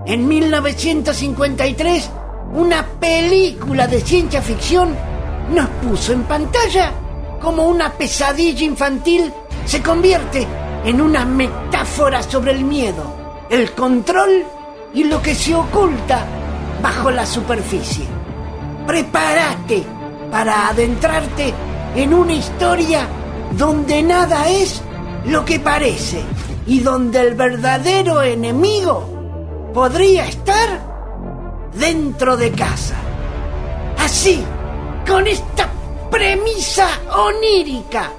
En 1953, una película de ciencia ficción nos puso en pantalla cómo una pesadilla infantil se convierte en una metáfora sobre el miedo, el control y lo que se oculta bajo la superficie. Prepárate para adentrarte en una historia donde nada es lo que parece y donde el verdadero enemigo podría estar dentro de casa. Así, con esta premisa onírica,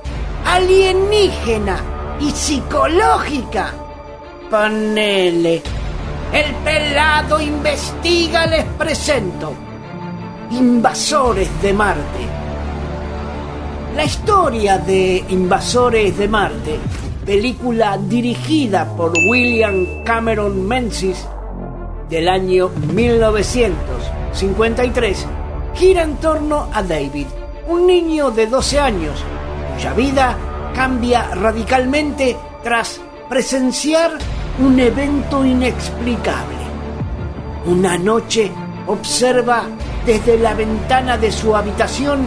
alienígena y psicológica, ponele. El Pelado Investiga les presento Invasores de Marte. La historia de Invasores de Marte, película dirigida por William Cameron Menzies del año 1953, gira en torno a David, un niño de 12 años, cuya vida cambia radicalmente tras presenciar un evento inexplicable. Una noche observa desde la ventana de su habitación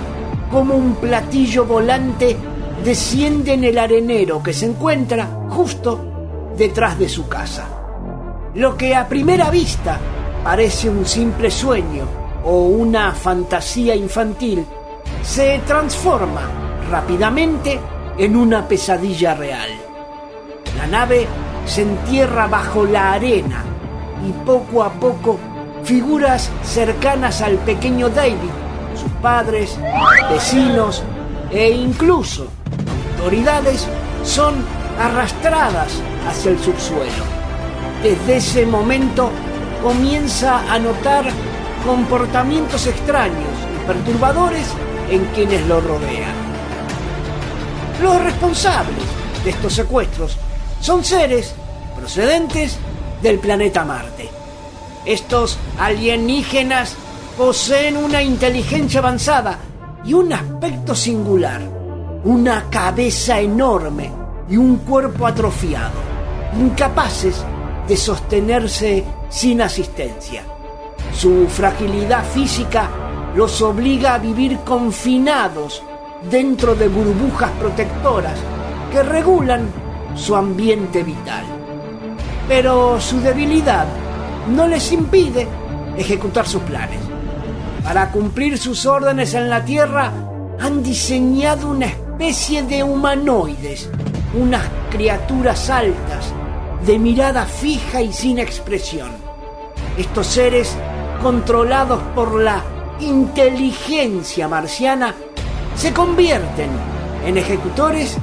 cómo un platillo volante desciende en el arenero que se encuentra justo detrás de su casa. Lo que a primera vista parece un simple sueño o una fantasía infantil se transforma rápidamente en una pesadilla real. La nave se entierra bajo la arena y poco a poco figuras cercanas al pequeño David, sus padres, vecinos e incluso autoridades son arrastradas hacia el subsuelo. Desde ese momento comienza a notar comportamientos extraños y perturbadores en quienes lo rodean. Los responsables de estos secuestros son seres procedentes del planeta Marte. Estos alienígenas poseen una inteligencia avanzada y un aspecto singular, una cabeza enorme y un cuerpo atrofiado, incapaces de sostenerse sin asistencia. Su fragilidad física los obliga a vivir confinados dentro de burbujas protectoras que regulan su ambiente vital. Pero su debilidad no les impide ejecutar sus planes. Para cumplir sus órdenes en la Tierra, han diseñado una especie de humanoides, unas criaturas altas, de mirada fija y sin expresión. Estos seres, controlados por la inteligencia marciana, se convierten en ejecutores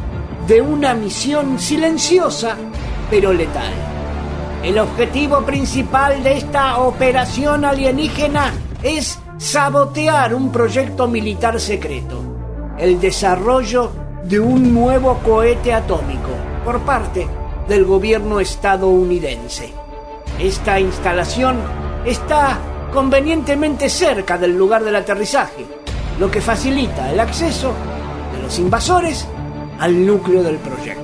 de una misión silenciosa pero letal. El objetivo principal de esta operación alienígena es sabotear un proyecto militar secreto, el desarrollo de un nuevo cohete atómico por parte del gobierno estadounidense. Esta instalación está convenientemente cerca del lugar del aterrizaje, lo que facilita el acceso de los invasores al núcleo del proyecto.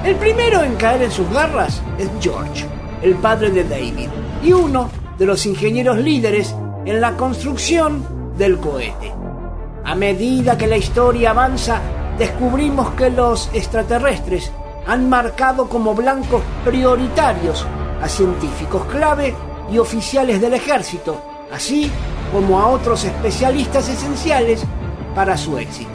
El primero en caer en sus garras es George, el padre de David, y uno de los ingenieros líderes en la construcción del cohete. A medida que la historia avanza, descubrimos que los extraterrestres han marcado como blancos prioritarios a científicos clave y oficiales del ejército, así como a otros especialistas esenciales para su éxito.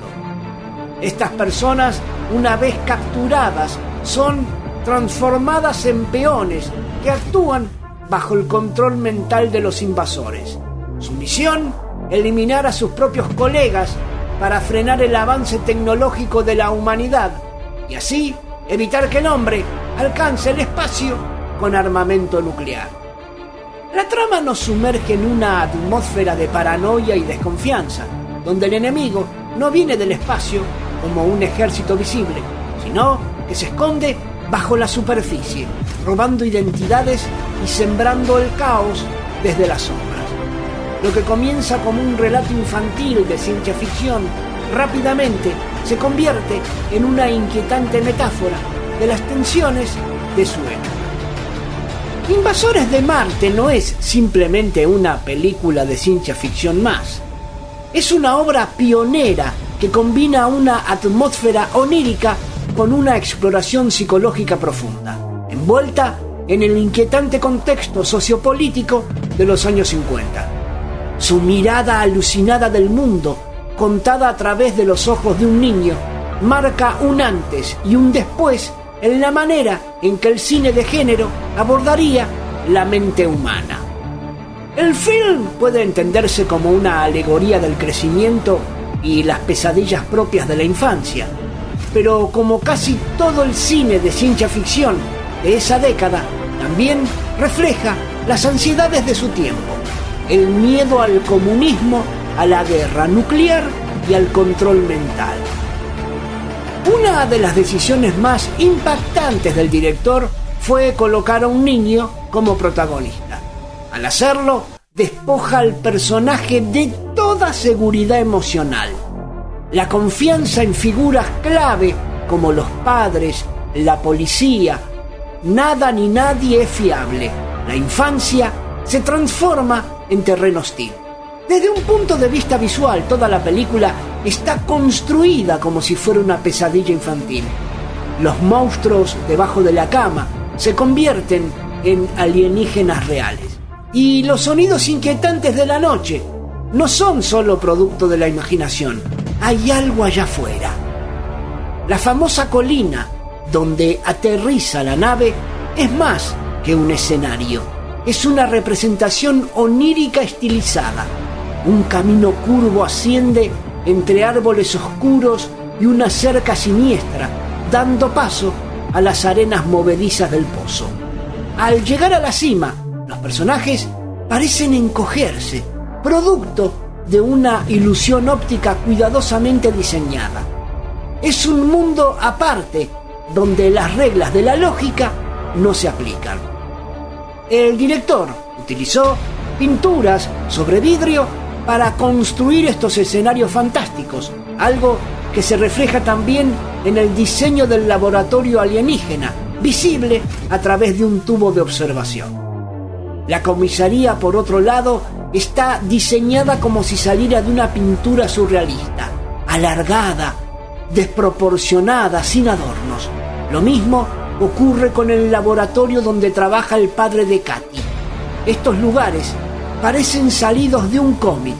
Estas personas, una vez capturadas, son transformadas en peones que actúan bajo el control mental de los invasores. Su misión: eliminar a sus propios colegas para frenar el avance tecnológico de la humanidad y así evitar que el hombre alcance el espacio con armamento nuclear. La trama nos sumerge en una atmósfera de paranoia y desconfianza, donde el enemigo no viene del espacio como un ejército visible, sino que se esconde bajo la superficie, robando identidades y sembrando el caos desde las sombras. Lo que comienza como un relato infantil de ciencia ficción, rápidamente se convierte en una inquietante metáfora de las tensiones de su época. Invasores de Marte no es simplemente una película de ciencia ficción más. Es una obra pionera que combina una atmósfera onírica con una exploración psicológica profunda, envuelta en el inquietante contexto sociopolítico de los años 50. Su mirada alucinada del mundo, contada a través de los ojos de un niño, marca un antes y un después en la manera en que el cine de género abordaría la mente humana. El film puede entenderse como una alegoría del crecimiento y las pesadillas propias de la infancia, pero como casi todo el cine de ciencia ficción de esa década, también refleja las ansiedades de su tiempo, el miedo al comunismo, a la guerra nuclear y al control mental. Una de las decisiones más impactantes del director fue colocar a un niño como protagonista. Al hacerlo, despoja al personaje de toda seguridad emocional. La confianza en figuras clave como los padres, la policía, nada ni nadie es fiable. La infancia se transforma en terreno hostil. Desde un punto de vista visual, toda la película está construida como si fuera una pesadilla infantil. Los monstruos debajo de la cama se convierten en alienígenas reales. Y los sonidos inquietantes de la noche no son solo producto de la imaginación. Hay algo allá afuera. La famosa colina donde aterriza la nave es más que un escenario. Es una representación onírica estilizada. Un camino curvo asciende entre árboles oscuros y una cerca siniestra, dando paso a las arenas movedizas del pozo. Al llegar a la cima, los personajes parecen encogerse, producto de una ilusión óptica cuidadosamente diseñada. Es un mundo aparte, donde las reglas de la lógica no se aplican. El director utilizó pinturas sobre vidrio para construir estos escenarios fantásticos, algo que se refleja también en el diseño del laboratorio alienígena, visible a través de un tubo de observación. La comisaría, por otro lado, está diseñada como si saliera de una pintura surrealista, alargada, desproporcionada, sin adornos. Lo mismo ocurre con el laboratorio donde trabaja el padre de Katy. Estos lugares parecen salidos de un cómic,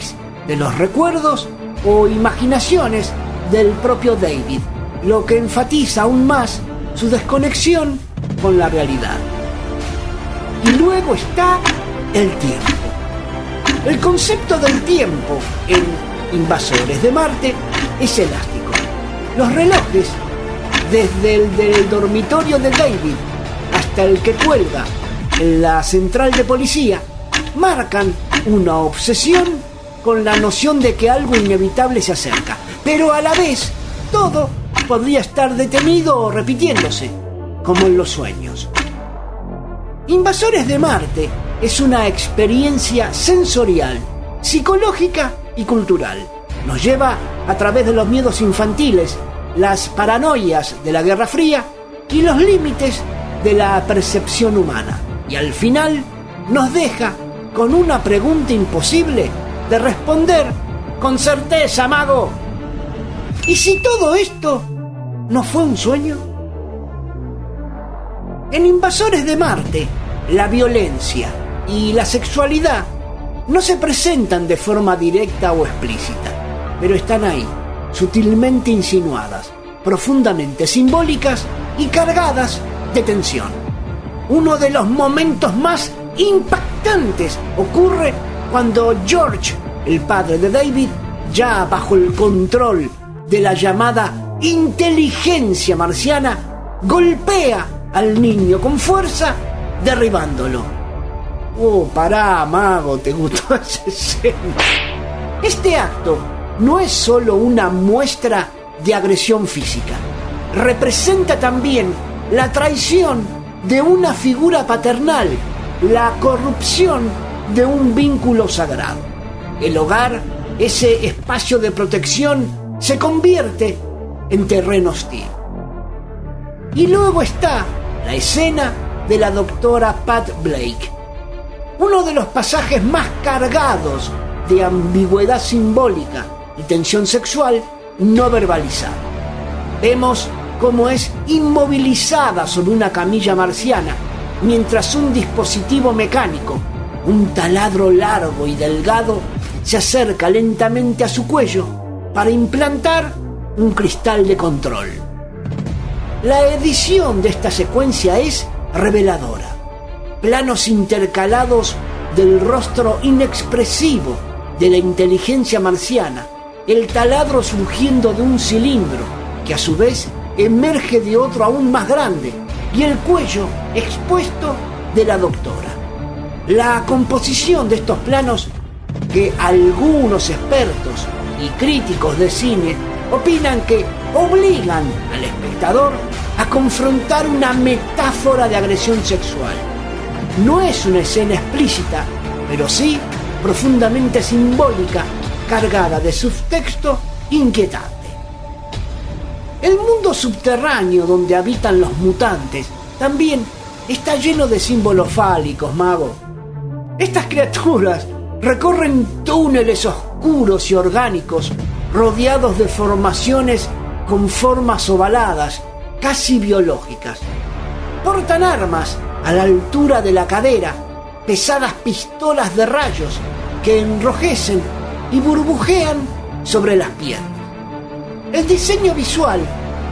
de los recuerdos o imaginaciones del propio David, lo que enfatiza aún más su desconexión con la realidad. Y luego está el tiempo. El concepto del tiempo en Invasores de Marte es elástico. Los relojes, desde el del dormitorio de David hasta el que cuelga en la central de policía, marcan una obsesión con la noción de que algo inevitable se acerca, pero a la vez todo podría estar detenido o repitiéndose, como en los sueños. Invasores de Marte es una experiencia sensorial, psicológica y cultural. Nos lleva a través de los miedos infantiles, las paranoias de la Guerra Fría y los límites de la percepción humana. Y al final nos deja con una pregunta imposible de responder con certeza, mago. ¿Y si todo esto no fue un sueño? En Invasores de Marte, la violencia y la sexualidad no se presentan de forma directa o explícita, pero están ahí, sutilmente insinuadas, profundamente simbólicas y cargadas de tensión. Uno de los momentos más impactantes ocurre cuando George, el padre de David, ya bajo el control de la llamada inteligencia marciana, golpea al niño con fuerza, derribándolo. Oh, pará, mago, ¿te gustó esa escena? Este acto no es solo una muestra de agresión física, representa también la traición de una figura paternal, la corrupción de un vínculo sagrado. El hogar, ese espacio de protección, se convierte en terreno hostil. Y luego está la escena de la doctora Pat Blake. Uno de los pasajes más cargados de ambigüedad simbólica y tensión sexual no verbalizada. Vemos cómo es inmovilizada sobre una camilla marciana, mientras un dispositivo mecánico, un taladro largo y delgado, se acerca lentamente a su cuello para implantar un cristal de control. La edición de esta secuencia es reveladora. Planos intercalados del rostro inexpresivo de la inteligencia marciana, el taladro surgiendo de un cilindro que a su vez emerge de otro aún más grande y el cuello expuesto de la doctora. La composición de estos planos, que algunos expertos y críticos de cine opinan que obligan al espectador a confrontar una metáfora de agresión sexual. No es una escena explícita, pero sí profundamente simbólica, cargada de subtexto inquietante. El mundo subterráneo donde habitan los mutantes también está lleno de símbolos fálicos, mago. Estas criaturas recorren túneles oscuros y orgánicos rodeados de formaciones con formas ovaladas, casi biológicas. Portan armas a la altura de la cadera, pesadas pistolas de rayos que enrojecen y burbujean sobre las piernas. El diseño visual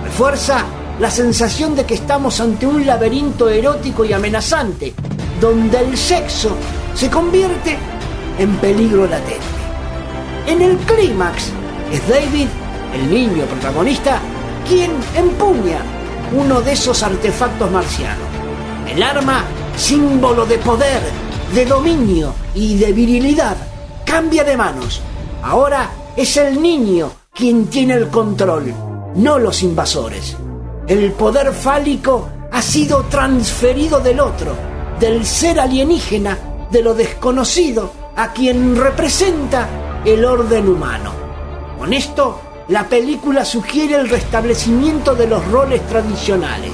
refuerza la sensación de que estamos ante un laberinto erótico y amenazante, donde el sexo se convierte en peligro latente. En el clímax es David, el niño protagonista, quien empuña uno de esos artefactos marcianos. El arma, símbolo de poder, de dominio y de virilidad, cambia de manos. Ahora es el niño quien tiene el control, no los invasores. El poder fálico ha sido transferido del otro, del ser alienígena, de lo desconocido, a quien representa el orden humano. Con esto, la película sugiere el restablecimiento de los roles tradicionales.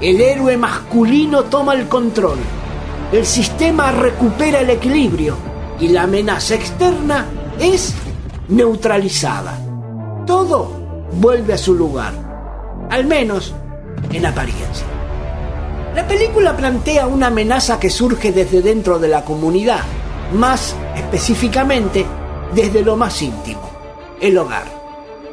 El héroe masculino toma el control, el sistema recupera el equilibrio y la amenaza externa es neutralizada. Todo vuelve a su lugar, al menos en apariencia. La película plantea una amenaza que surge desde dentro de la comunidad, más específicamente desde lo más íntimo, el hogar.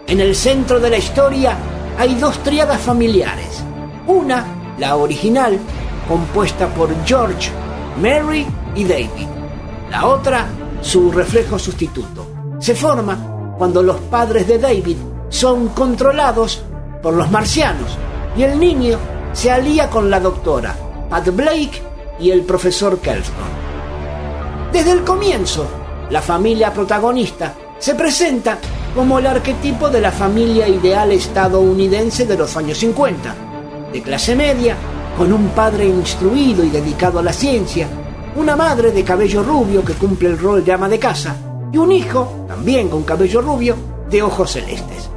En el centro de la historia hay dos tríadas familiares. Una, la original, compuesta por George, Mary y David. La otra, su reflejo sustituto. Se forma cuando los padres de David son controlados por los marcianos y el niño se alía con la doctora Pat Blake y el profesor Kelston. Desde el comienzo, la familia protagonista se presenta como el arquetipo de la familia ideal estadounidense de los años 50, de clase media, con un padre instruido y dedicado a la ciencia, una madre de cabello rubio que cumple el rol de ama de casa y un hijo, también con cabello rubio, de ojos celestes.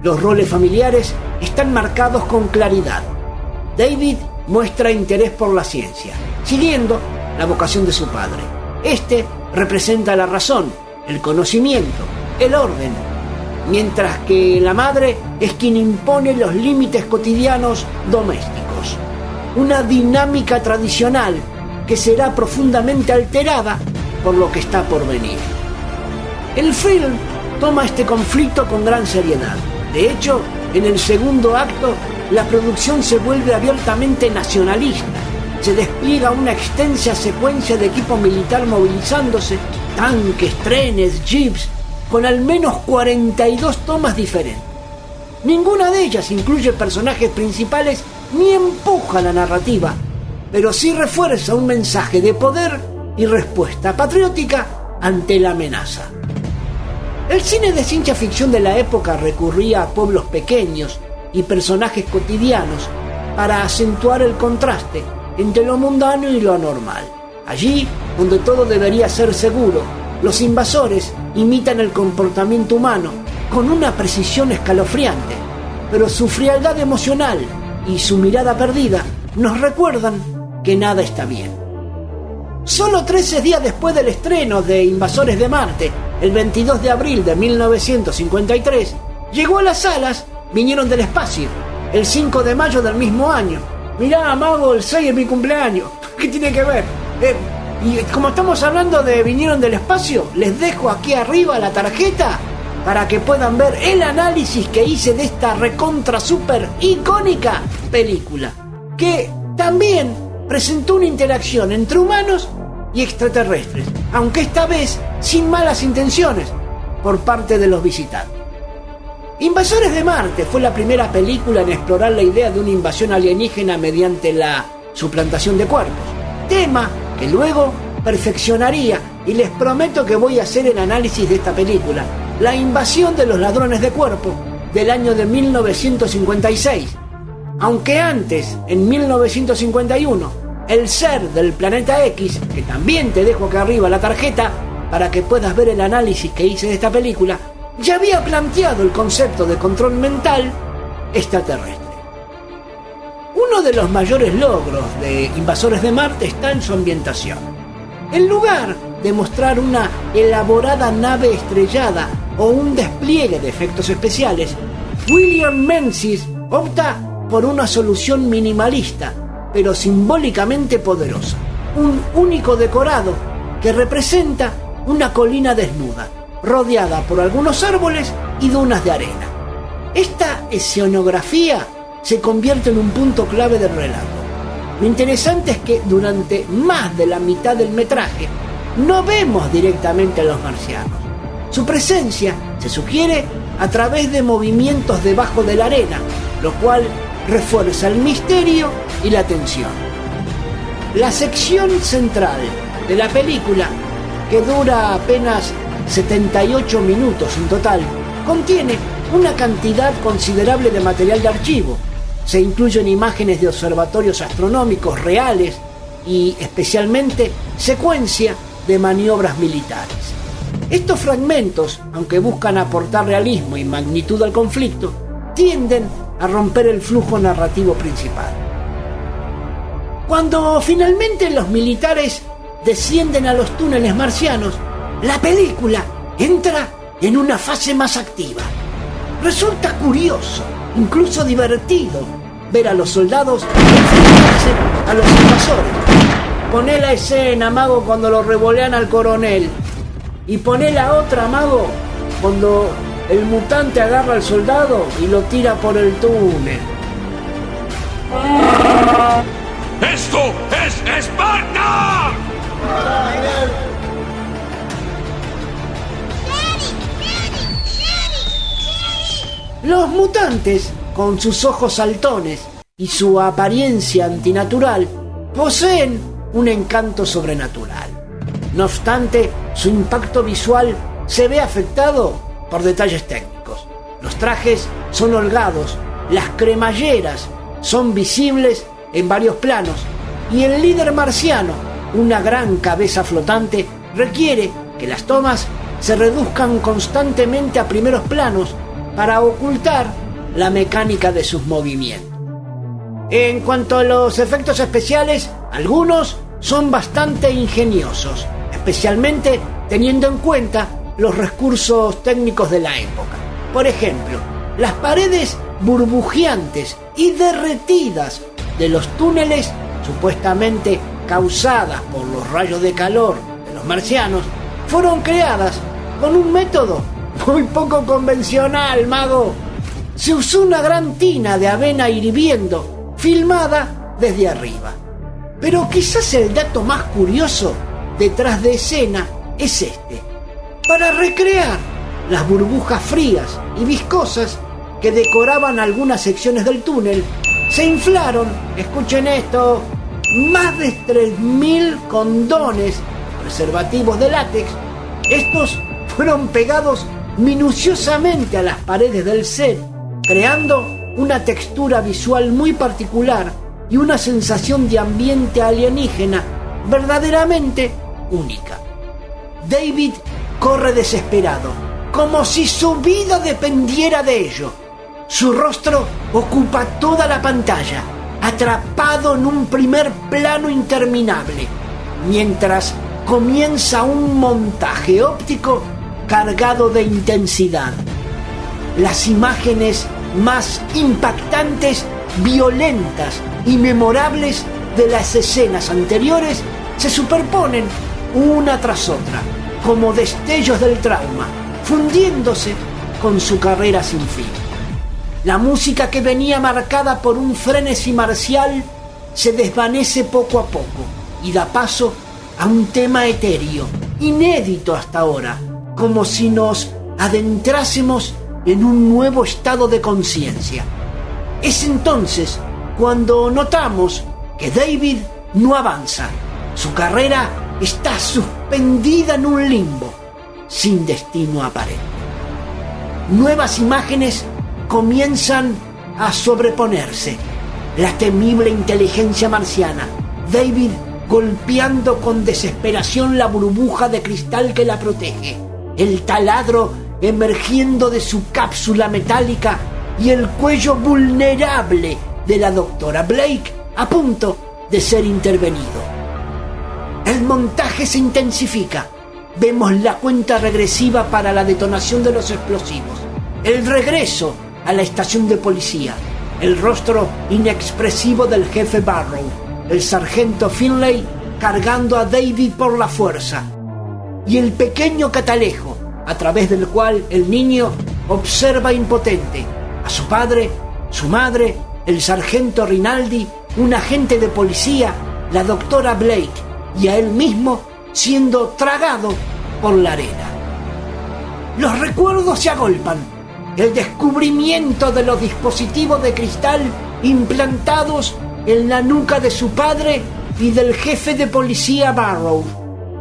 Los roles familiares están marcados con claridad. David muestra interés por la ciencia, siguiendo la vocación de su padre. Este representa la razón, el conocimiento, el orden, mientras que la madre es quien impone los límites cotidianos domésticos. Una dinámica tradicional que será profundamente alterada por lo que está por venir. El film toma este conflicto con gran seriedad. De hecho, en el segundo acto, la producción se vuelve abiertamente nacionalista. Se despliega una extensa secuencia de equipo militar movilizándose, tanques, trenes, jeeps, con al menos 42 tomas diferentes. Ninguna de ellas incluye personajes principales ni empuja la narrativa, pero sí refuerza un mensaje de poder y respuesta patriótica ante la amenaza. El cine de ciencia ficción de la época recurría a pueblos pequeños y personajes cotidianos para acentuar el contraste entre lo mundano y lo anormal. Allí, donde todo debería ser seguro, los invasores imitan el comportamiento humano con una precisión escalofriante, pero su frialdad emocional y su mirada perdida nos recuerdan que nada está bien. Solo 13 días después del estreno de Invasores de Marte, el 22 de abril de 1953, llegó a las salas Vinieron del Espacio, el 5 de mayo del mismo año. Mirá, Mago, el 6 es mi cumpleaños. ¿Qué tiene que ver? Y como estamos hablando de Vinieron del Espacio, les dejo aquí arriba la tarjeta para que puedan ver el análisis que hice de esta recontra super icónica película, que también presentó una interacción entre humanos y extraterrestres, aunque esta vez sin malas intenciones por parte de los visitantes. Invasores de Marte fue la primera película en explorar la idea de una invasión alienígena mediante la suplantación de cuerpos, tema que luego perfeccionaría, y les prometo que voy a hacer el análisis de esta película, La invasión de los ladrones de cuerpo, del año de 1956. Aunque antes, en 1951, El ser del planeta X, que también te dejo acá arriba la tarjeta para que puedas ver el análisis que hice de esta película, ya había planteado el concepto de control mental extraterrestre. Uno de los mayores logros de Invasores de Marte está en su ambientación. En lugar de mostrar una elaborada nave estrellada o un despliegue de efectos especiales, William Menzies opta por una solución minimalista, pero simbólicamente poderosa. Un único decorado que representa una colina desnuda, rodeada por algunos árboles y dunas de arena. Esta escenografía se convierte en un punto clave del relato. Lo interesante es que durante más de la mitad del metraje no vemos directamente a los marcianos. Su presencia se sugiere a través de movimientos debajo de la arena, lo cual refuerza el misterio y la tensión. La sección central de la película, que dura apenas 78 minutos en total, contiene una cantidad considerable de material de archivo. Se incluyen imágenes de observatorios astronómicos reales y especialmente secuencia de maniobras militares. Estos fragmentos, aunque buscan aportar realismo y magnitud al conflicto, tienden a romper el flujo narrativo principal. Cuando finalmente los militares descienden a los túneles marcianos, la película entra en una fase más activa. Resulta curioso, incluso divertido, ver a los soldados enfrentarse a los invasores. Poné la escena, Mago, cuando lo revolean al coronel. Y poné la otra, Mago, cuando el mutante agarra al soldado y lo tira por el túnel. ¡Esto es Esparta! Los mutantes, con sus ojos saltones y su apariencia antinatural, poseen un encanto sobrenatural. No obstante, su impacto visual se ve afectado por detalles técnicos. Los trajes son holgados, las cremalleras son visibles en varios planos, y el líder marciano, una gran cabeza flotante, requiere que las tomas se reduzcan constantemente a primeros planos para ocultar la mecánica de sus movimientos. En cuanto a los efectos especiales, algunos son bastante ingeniosos, especialmente teniendo en cuenta los recursos técnicos de la época. Por ejemplo, las paredes burbujeantes y derretidas de los túneles, supuestamente causadas por los rayos de calor de los marcianos, fueron creadas con un método muy poco convencional, Mago. Se usó una gran tina de avena hirviendo, filmada desde arriba. Pero quizás el dato más curioso detrás de escena es este. Para recrear las burbujas frías y viscosas que decoraban algunas secciones del túnel, se inflaron, escuchen esto, más de 3.000 condones preservativos de látex. Estos fueron pegados minuciosamente a las paredes del set, creando una textura visual muy particular y una sensación de ambiente alienígena verdaderamente única. David corre desesperado, como si su vida dependiera de ello. Su rostro ocupa toda la pantalla atrapado en un primer plano interminable, mientras comienza un montaje óptico cargado de intensidad. Las imágenes más impactantes, violentas y memorables de las escenas anteriores se superponen una tras otra, como destellos del trauma, fundiéndose con su carrera sin fin. La música, que venía marcada por un frenesí marcial, se desvanece poco a poco y da paso a un tema etéreo, inédito hasta ahora, como si nos adentrásemos en un nuevo estado de conciencia. Es entonces cuando notamos que David no avanza. Su carrera está suspendida en un limbo, sin destino aparente. Nuevas imágenes comienzan a sobreponerse. La temible inteligencia marciana, David golpeando con desesperación la burbuja de cristal que la protege, el taladro emergiendo de su cápsula metálica y el cuello vulnerable de la doctora Blake a punto de ser intervenido. El montaje se intensifica. Vemos la cuenta regresiva para la detonación de los explosivos, el regreso a la estación de policía, el rostro inexpresivo del jefe Barrow, el sargento Finlay cargando a David por la fuerza, y el pequeño catalejo a través del cual el niño observa impotente a su padre, su madre, el sargento Rinaldi, un agente de policía, la doctora Blake y a él mismo siendo tragado por la arena. Los recuerdos se agolpan. El descubrimiento de los dispositivos de cristal implantados en la nuca de su padre y del jefe de policía Barrow.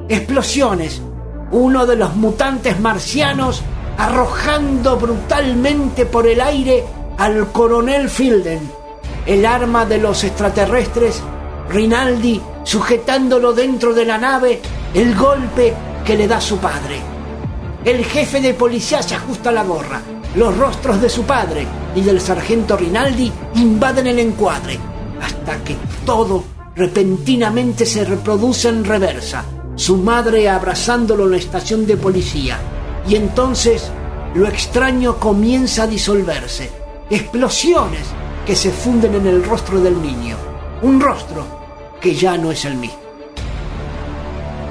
Explosiones. Uno de los mutantes marcianos arrojando brutalmente por el aire al coronel Fielden. El arma de los extraterrestres, Rinaldi sujetándolo dentro de la nave, el golpe que le da su padre. El jefe de policía se ajusta la gorra. Los rostros de su padre y del sargento Rinaldi invaden el encuadre, hasta que todo repentinamente se reproduce en reversa, su madre abrazándolo en la estación de policía. Y entonces lo extraño comienza a disolverse. Explosiones que se funden en el rostro del niño. Un rostro que ya no es el mismo.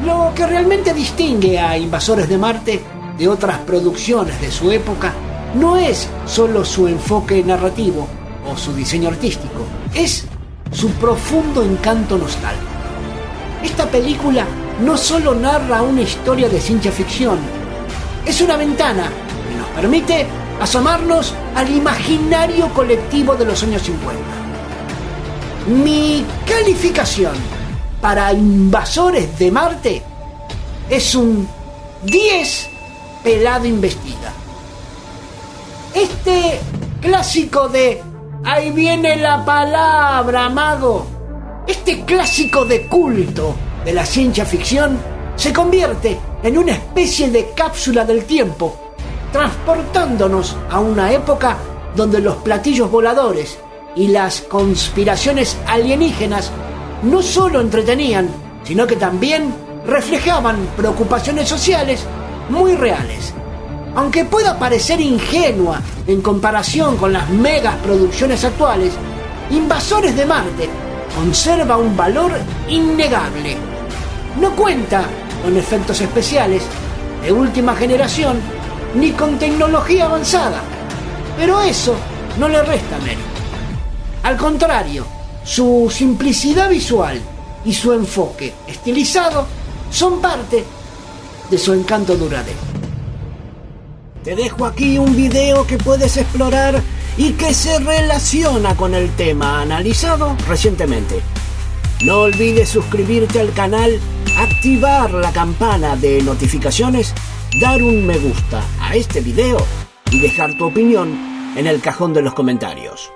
Lo que realmente distingue a Invasores de Marte de otras producciones de su época no es solo su enfoque narrativo o su diseño artístico, es su profundo encanto nostálgico. Esta película no solo narra una historia de ciencia ficción, es una ventana que nos permite asomarnos al imaginario colectivo de los años 50. Mi calificación para Invasores de Marte es un 10 pelado investida. Este clásico de "ahí viene la palabra, mago", este clásico de culto de la ciencia ficción se convierte en una especie de cápsula del tiempo, transportándonos a una época donde los platillos voladores y las conspiraciones alienígenas no solo entretenían, sino que también reflejaban preocupaciones sociales muy reales. Aunque pueda parecer ingenua en comparación con las megas producciones actuales, Invasores de Marte conserva un valor innegable. No cuenta con efectos especiales de última generación ni con tecnología avanzada, pero eso no le resta mérito. Al contrario, su simplicidad visual y su enfoque estilizado son parte de su encanto duradero. Te dejo aquí un video que puedes explorar y que se relaciona con el tema analizado recientemente. No olvides suscribirte al canal, activar la campana de notificaciones, dar un me gusta a este video y dejar tu opinión en el cajón de los comentarios.